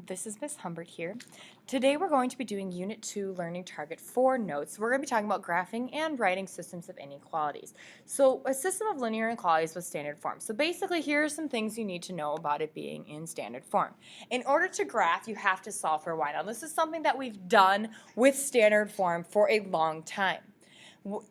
This is Miss Humbert here. Today we're going to be doing Unit 2 Learning Target 4 notes. We're going to be talking about graphing and writing systems of inequalities. So a system of linear inequalities with standard form. So basically here are some things you need to know about it being in standard form. In order to graph, you have to solve for y. Now this is something that we've done with standard form for a long time.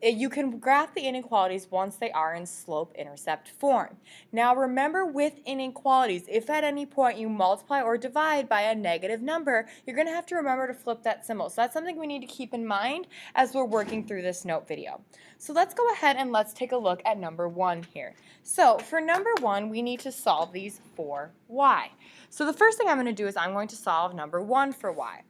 You can graph the inequalities once they are in slope-intercept form. Now remember, with inequalities, if at any point you multiply or divide by a negative number, you're going to have to remember to flip that symbol. So that's something we need to keep in mind as we're working through this note video. So let's go ahead and let's take a look at number 1 here. So for number 1, we need to solve these for y. So the first thing I'm going to do is I'm going to solve number 1 for y.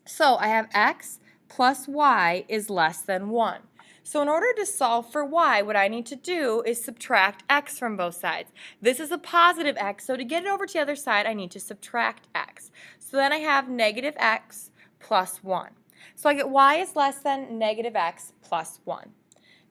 So I have x plus y is less than 1. So in order to solve for y, what I need to do is subtract x from both sides. This is a positive x, so to get it over to the other side, I need to subtract x. So then I have negative x plus 1. So I get y is less than negative x plus 1.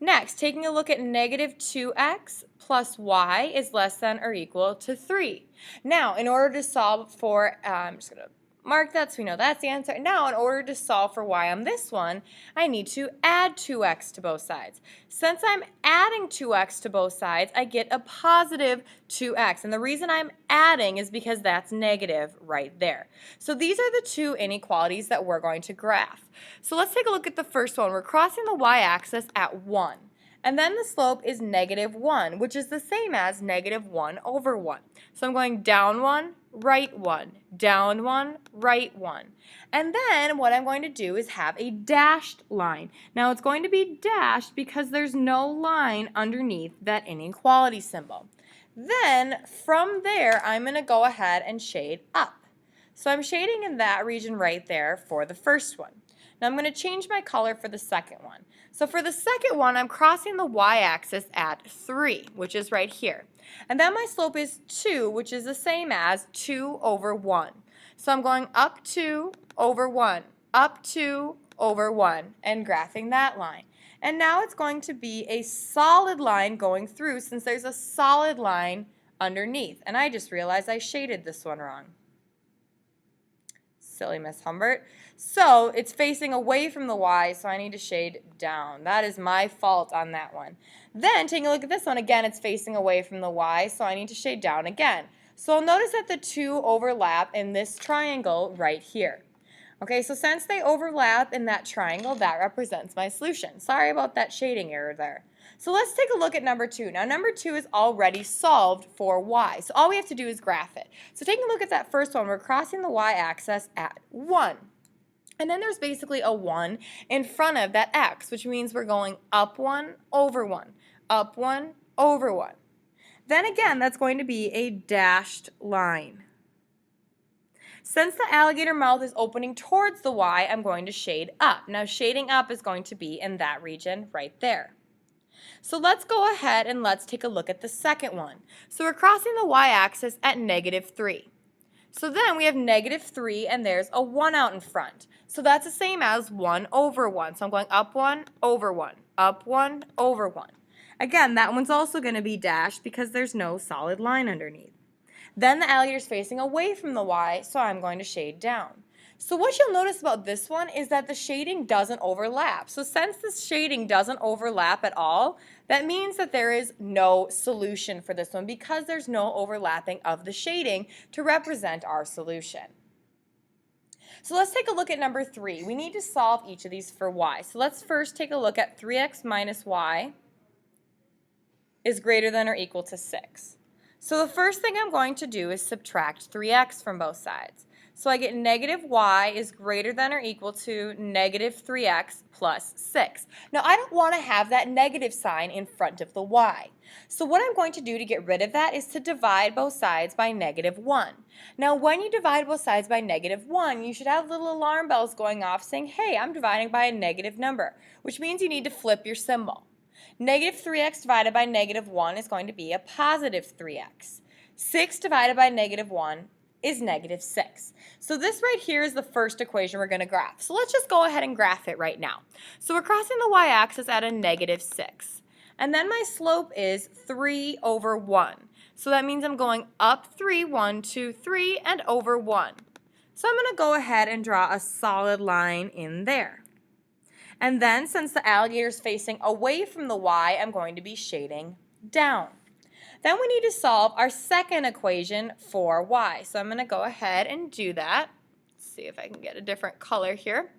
Next, taking a look at negative 2x plus y is less than or equal to 3. Now, in order to solve for, I'm just going to mark that so we know that's the answer. Now, in order to solve for y on this one, I need to add 2x to both sides. Since I'm adding 2x to both sides, I get a positive 2x. And the reason I'm adding is because that's negative right there. So these are the two inequalities that we're going to graph. So let's take a look at the first one. We're crossing the y-axis at 1. And then the slope is negative 1, which is the same as negative 1 over 1. So I'm going down 1, right 1, down 1, right 1. And then what I'm going to do is have a dashed line. Now it's going to be dashed because there's no line underneath that inequality symbol. Then from there, I'm going to go ahead and shade up. So I'm shading in that region right there for the first one. Now I'm going to change my color for the second one. So for the second one, I'm crossing the y-axis at 3, which is right here. And then my slope is 2, which is the same as 2 over 1. So I'm going up 2 over 1, up 2 over 1, and graphing that line. And now it's going to be a solid line going through since there's a solid line underneath. And I just realized I shaded this one wrong. Silly Miss Humbert. So it's facing away from the y, so I need to shade down. That is my fault on that one. Then taking a look at this one, again, it's facing away from the y, so I need to shade down again. So I'll notice that the two overlap in this triangle right here. Okay, so since they overlap in that triangle, that represents my solution. Sorry about that shading error there. So let's take a look at number 2. Now number 2 is already solved for y, so all we have to do is graph it. So taking a look at that first one, we're crossing the y-axis at 1. And then there's basically a 1 in front of that x, which means we're going up 1 over 1, up 1 over 1. Then again, that's going to be a dashed line. Since the alligator mouth is opening towards the y, I'm going to shade up. Now shading up is going to be in that region right there. So let's go ahead and let's take a look at the second one. So we're crossing the y-axis at negative 3. So then we have negative 3 and there's a 1 out in front. So that's the same as 1 over 1. So I'm going up 1 over 1, up 1 over 1. Again, that one's also going to be dashed because there's no solid line underneath. Then the alligator's facing away from the y, so I'm going to shade down. So what you'll notice about this one is that the shading doesn't overlap. So since this shading doesn't overlap at all, that means that there is no solution for this one because there's no overlapping of the shading to represent our solution. So let's take a look at number 3. We need to solve each of these for y. So let's first take a look at 3x minus y is greater than or equal to 6. So the first thing I'm going to do is subtract 3x from both sides. So I get negative y is greater than or equal to negative 3x plus 6. Now I don't want to have that negative sign in front of the y. So what I'm going to do to get rid of that is to divide both sides by negative 1. Now when you divide both sides by negative 1, you should have little alarm bells going off saying, hey, I'm dividing by a negative number, which means you need to flip your symbol. Negative 3x divided by negative 1 is going to be a positive 3x. 6 divided by negative 1 is negative 6. So this right here is the first equation we're going to graph. So let's just go ahead and graph it right now. So we're crossing the y-axis at a negative 6. And then my slope is 3 over 1. So that means I'm going up 3, 1, 2, 3, and over 1. So I'm going to go ahead and draw a solid line in there. And then since the alligator is facing away from the y, I'm going to be shading down. Then we need to solve our second equation for y. So I'm going to go ahead and do that. Let's see if I can get a different color here.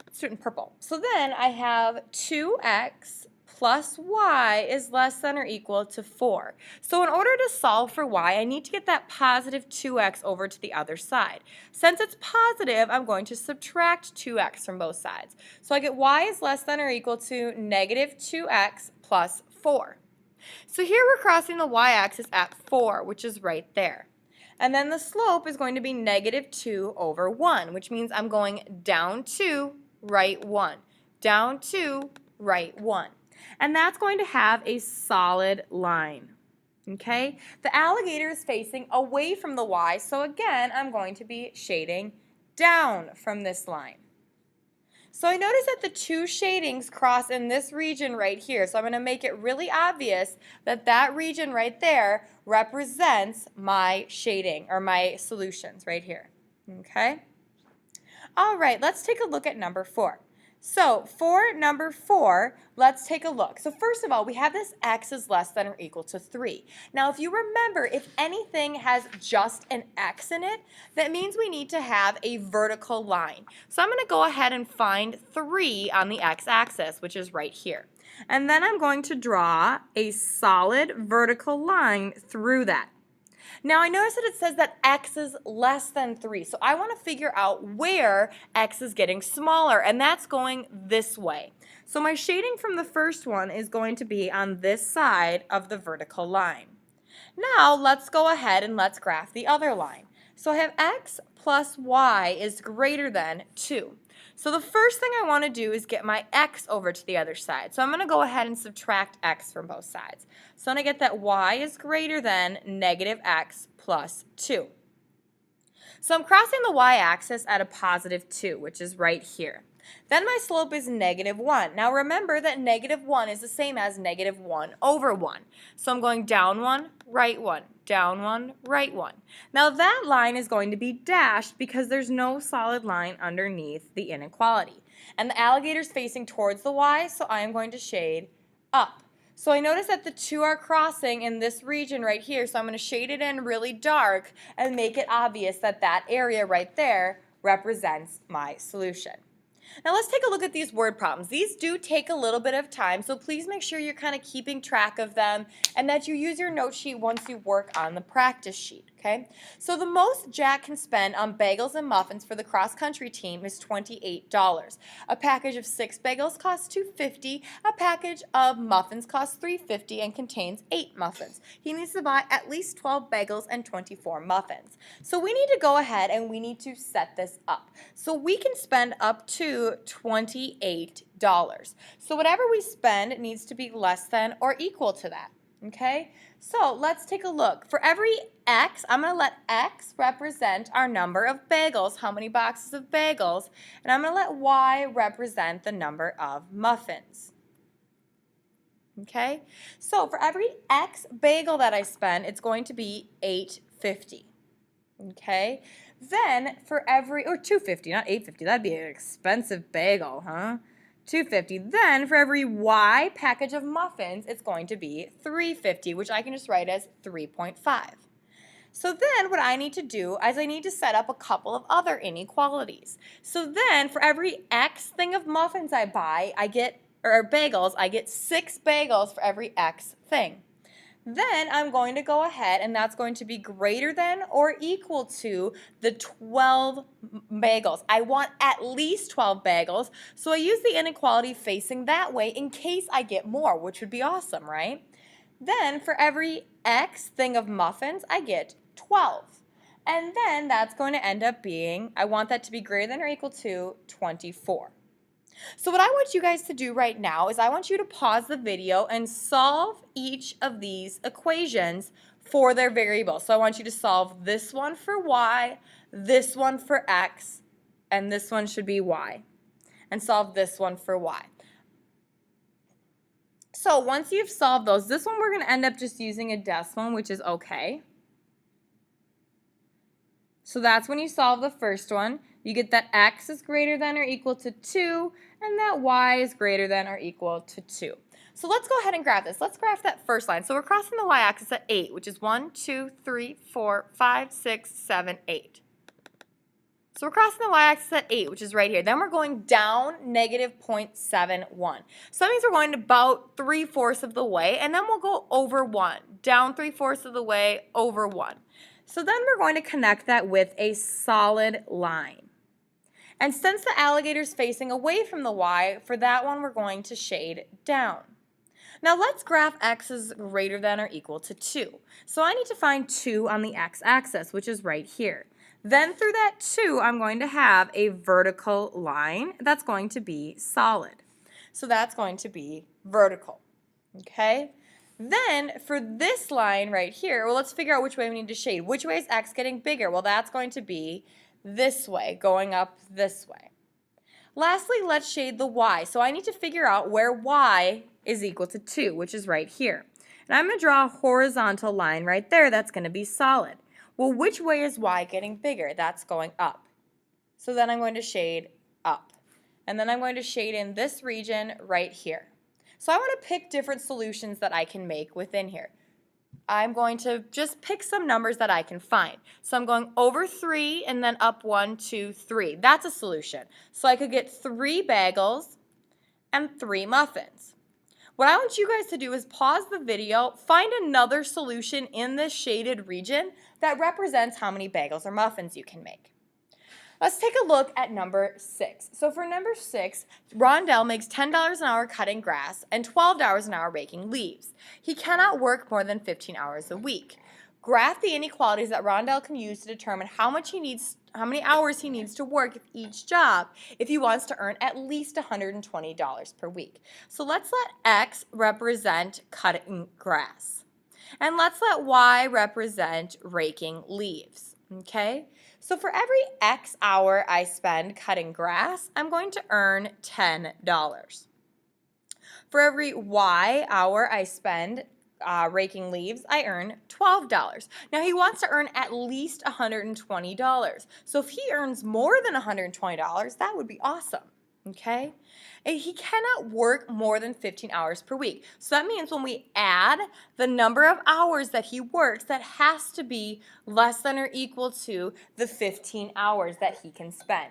Let's do it in purple. So then I have 2x plus y is less than or equal to 4. So in order to solve for y, I need to get that positive 2x over to the other side. Since it's positive, I'm going to subtract 2x from both sides. So I get y is less than or equal to negative 2x plus 4. So here we're crossing the y-axis at 4, which is right there. And then the slope is going to be negative 2 over 1, which means I'm going down 2, right 1. Down 2, right 1. And that's going to have a solid line. Okay? The alligator is facing away from the y, so again, I'm going to be shading down from this line. So I notice that the two shadings cross in this region right here. So I'm going to make it really obvious that that region right there represents my shading or my solutions right here. Okay? All right, let's take a look at number 4. So for number 4, let's take a look. So first of all, we have this x is less than or equal to 3. Now if you remember, if anything has just an x in it, that means we need to have a vertical line. So I'm going to go ahead and find 3 on the x-axis, which is right here. And then I'm going to draw a solid vertical line through that. Now I notice that it says that x is less than 3, so I want to figure out where x is getting smaller, and that's going this way. So my shading from the first one is going to be on this side of the vertical line. Now let's go ahead and let's graph the other line. So I have x plus y is greater than 2. So the first thing I want to do is get my x over to the other side. So I'm going to go ahead and subtract x from both sides. So then I get that y is greater than negative x plus 2. So I'm crossing the y-axis at a positive 2, which is right here. Then my slope is negative 1. Now remember that negative 1 is the same as negative 1 over 1. So I'm going down 1, right 1, down 1, right 1. Now that line is going to be dashed because there's no solid line underneath the inequality. And the alligator is facing towards the y, so I am going to shade up. So I notice that the two are crossing in this region right here, so I'm going to shade it in really dark and make it obvious that that area right there represents my solution. Now let's take a look at these word problems. These do take a little bit of time, so please make sure you're kind of keeping track of them and that you use your note sheet once you work on the practice sheet. Okay? So the most Jack can spend on bagels and muffins for the cross-country team is $28. A package of 6 bagels costs $2.50. A package of muffins costs $3.50 and contains 8 muffins. He needs to buy at least 12 bagels and 24 muffins. So we need to go ahead and we need to set this up. So we can spend up to $28. So whatever we spend needs to be less than or equal to that. Okay, so let's take a look. For every x, I'm going to let x represent our number of bagels, how many boxes of bagels, and I'm going to let y represent the number of muffins. Okay, so for every x bagel that I spend, it's going to be $8.50. Okay, then for every, or $2.50, not $8.50, that'd be an expensive bagel, huh? $2.50. Then for every y package of muffins, it's going to be $3.50, which I can just write as 3.5. So then what I need to do is I need to set up a couple of other inequalities. So then for every x thing of muffins I buy, or bagels, I get 6 bagels for every x thing. Then I'm going to go ahead and that's going to be greater than or equal to the 12 bagels. I want at least 12 bagels, so I use the inequality facing that way in case I get more, which would be awesome, right? Then for every x thing of muffins, I get 12. And then that's going to end up being, I want that to be greater than or equal to 24. So what I want you guys to do right now is I want you to pause the video and solve each of these equations for their variable. So I want you to solve this one for y, this one for x, and this one should be y. And solve this one for y. So once you've solved those, this one we're going to end up just using a decimal, which is okay. So that's when you solve the first one. You get that x is greater than or equal to 2, and that y is greater than or equal to 2. So let's go ahead and graph this. Let's graph that first line. So we're crossing the y-axis at 8, which is 1, 2, 3, 4, 5, 6, 7, 8. So we're crossing the y-axis at 8, which is right here. Then we're going down negative 0.71. So that means we're going about 3/4 of the way, and then we'll go over 1. Down 3/4 of the way, over 1. So then we're going to connect that with a solid line. And since the alligator's facing away from the y, for that one we're going to shade down. Now let's graph x is greater than or equal to 2. So I need to find 2 on the x-axis, which is right here. Then through that 2, I'm going to have a vertical line that's going to be solid. So that's going to be vertical. Okay? Then for this line right here, well, let's figure out which way we need to shade. Which way is x getting bigger? Well, that's going to be this way, going up this way. Lastly, let's shade the y. So I need to figure out where y is equal to 2, which is right here. And I'm going to draw a horizontal line right there that's going to be solid. Well, which way is y getting bigger? That's going up. So then I'm going to shade up. And then I'm going to shade in this region right here. So I want to pick different solutions that I can make within here. I'm going to just pick some numbers that I can find. So I'm going over 3 and then up 1, 2, 3. That's a solution. So I could get 3 bagels and 3 muffins. What I want you guys to do is pause the video, find another solution in this shaded region that represents how many bagels or muffins you can make. Let's take a look at number 6. So for number 6, Rondell makes $10 an hour cutting grass and $12 an hour raking leaves. He cannot work more than 15 hours a week. Graph the inequalities that Rondell can use to determine how many hours he needs to work each job if he wants to earn at least $120 per week. So let's let X represent cutting grass. And let's let Y represent raking leaves. Okay? So for every X hour I spend cutting grass, I'm going to earn $10. For every Y hour I spend raking leaves, I earn $12. Now he wants to earn at least $120. So if he earns more than $120, that would be awesome. Okay? And he cannot work more than 15 hours per week. So that means when we add the number of hours that he works, that has to be less than or equal to the 15 hours that he can spend.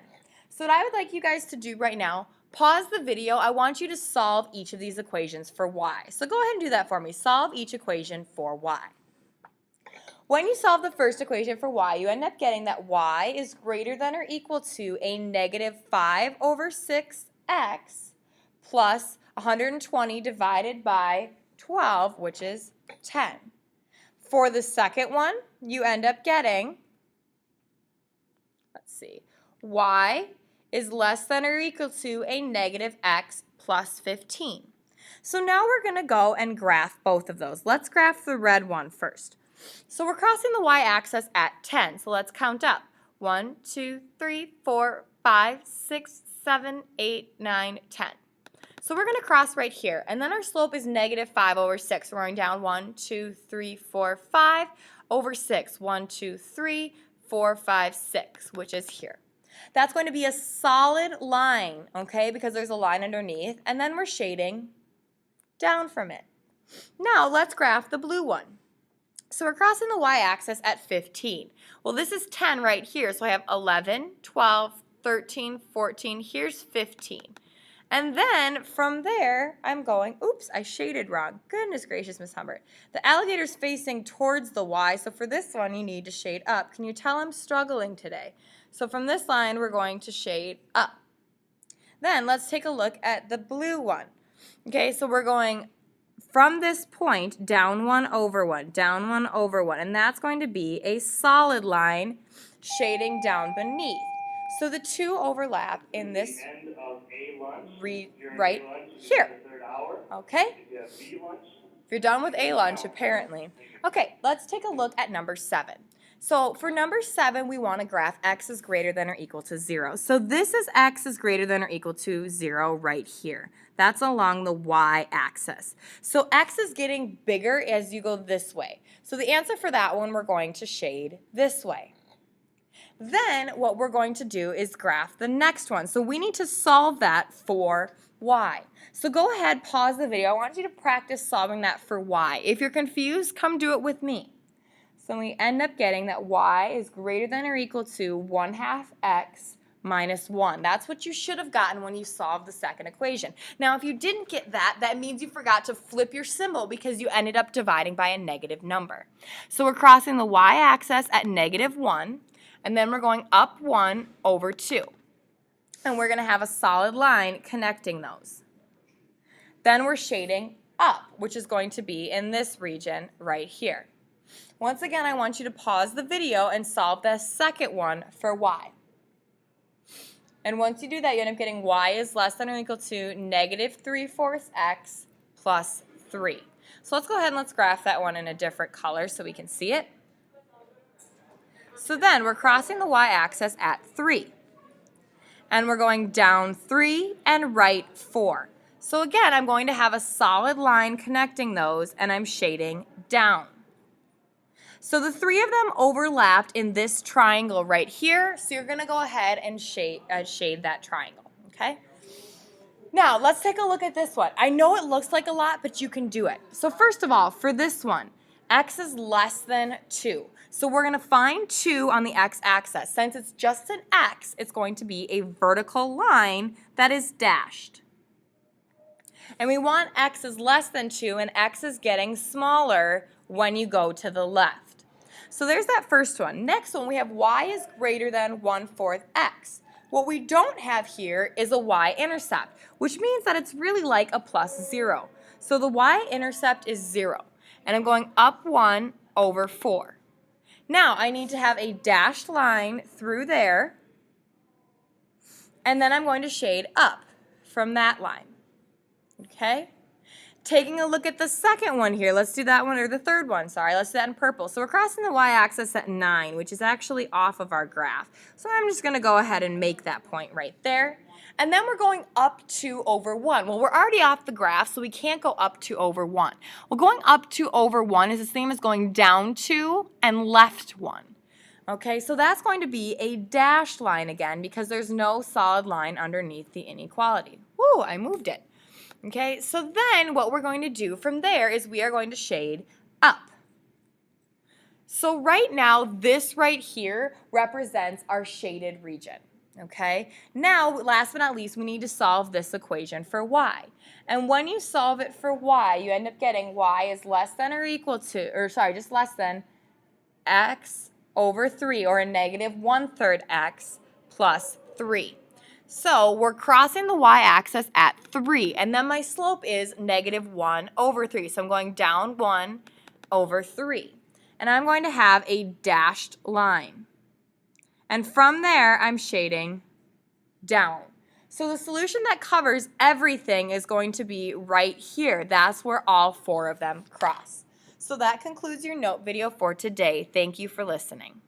So what I would like you guys to do right now, pause the video. I want you to solve each of these equations for y. So go ahead and do that for me. Solve each equation for y. When you solve the first equation for y, you end up getting that y is greater than or equal to a negative 5 over 6x plus 120 divided by 12, which is 10. For the second one, you end up getting, let's see, y is less than or equal to a negative x plus 15. So now we're going to go and graph both of those. Let's graph the red one first. So we're crossing the y-axis at 10, so let's count up. 1, 2, 3, 4, 5, 6, 7, 8, 9, 10. So we're going to cross right here, and then our slope is negative 5 over 6. We're going down 1, 2, 3, 4, 5 over 6. 1, 2, 3, 4, 5, 6, which is here. That's going to be a solid line, okay, because there's a line underneath, and then we're shading down from it. Now let's graph the blue one. So we're crossing the y-axis at 15. Well, this is 10 right here, so I have 11, 12, 13, 14, here's 15. And then from there, I'm going, oops, I shaded wrong. Goodness gracious, Miss Humbert. The alligator's facing towards the y, so for this one, you need to shade up. Can you tell I'm struggling today? So from this line, we're going to shade up. Then let's take a look at the blue one. Okay, so we're going from this point, down 1 over 1, down 1 over 1, and that's going to be a solid line shading down beneath. So the two overlap in this right here. Okay? If you're done with A lunch, apparently. Okay, let's take a look at number 7. So for number 7, we want to graph x is greater than or equal to 0. So this is x is greater than or equal to 0 right here. That's along the y-axis. So x is getting bigger as you go this way. So the answer for that one, we're going to shade this way. Then what we're going to do is graph the next one. So we need to solve that for y. So go ahead, pause the video. I want you to practice solving that for y. If you're confused, come do it with me. So we end up getting that y is greater than or equal to 1/2 x minus 1. That's what you should have gotten when you solved the second equation. Now, if you didn't get that, that means you forgot to flip your symbol because you ended up dividing by a negative number. So we're crossing the y-axis at -1, and then we're going up 1 over 2. And we're going to have a solid line connecting those. Then we're shading up, which is going to be in this region right here. Once again, I want you to pause the video and solve the second one for y. And once you do that, you end up getting y is less than or equal to -3/4 x plus 3. So let's go ahead and let's graph that one in a different color so we can see it. So then we're crossing the y-axis at 3. And we're going down 3 and right 4. So again, I'm going to have a solid line connecting those, and I'm shading down. So the three of them overlapped in this triangle right here, so you're going to go ahead and shade that triangle, okay? Now, let's take a look at this one. I know it looks like a lot, but you can do it. So first of all, for this one, x is less than 2. So we're going to find 2 on the x-axis. Since it's just an x, it's going to be a vertical line that is dashed. And we want x is less than 2, and x is getting smaller when you go to the left. So there's that first one. Next one, we have y is greater than 1/4 x. What we don't have here is a y-intercept, which means that it's really like a plus 0. So the y-intercept is 0, and I'm going up 1 over 4. Now I need to have a dashed line through there, and then I'm going to shade up from that line. Okay? Taking a look at the second one here, let's do that one, or the third one, sorry, let's do that in purple. So we're crossing the y-axis at 9, which is actually off of our graph. So I'm just going to go ahead and make that point right there. And then we're going up 2 over 1. Well, we're already off the graph, so we can't go up 2 over 1. Well, going up 2 over 1 is the same as going down 2 and left 1. Okay, so that's going to be a dashed line again because there's no solid line underneath the inequality. Woo, I moved it. Okay, so then what we're going to do from there is we are going to shade up. So right now, this right here represents our shaded region. Okay, now last but not least, we need to solve this equation for y. And when you solve it for y, you end up getting y is less than or equal to, or sorry, just less than x over 3, or a -1/3 x plus 3. So we're crossing the y-axis at 3, and then my slope is -1 over 3. So I'm going down 1 over 3. And I'm going to have a dashed line. And from there, I'm shading down. So the solution that covers everything is going to be right here. That's where all 4 of them cross. So that concludes your note video for today. Thank you for listening.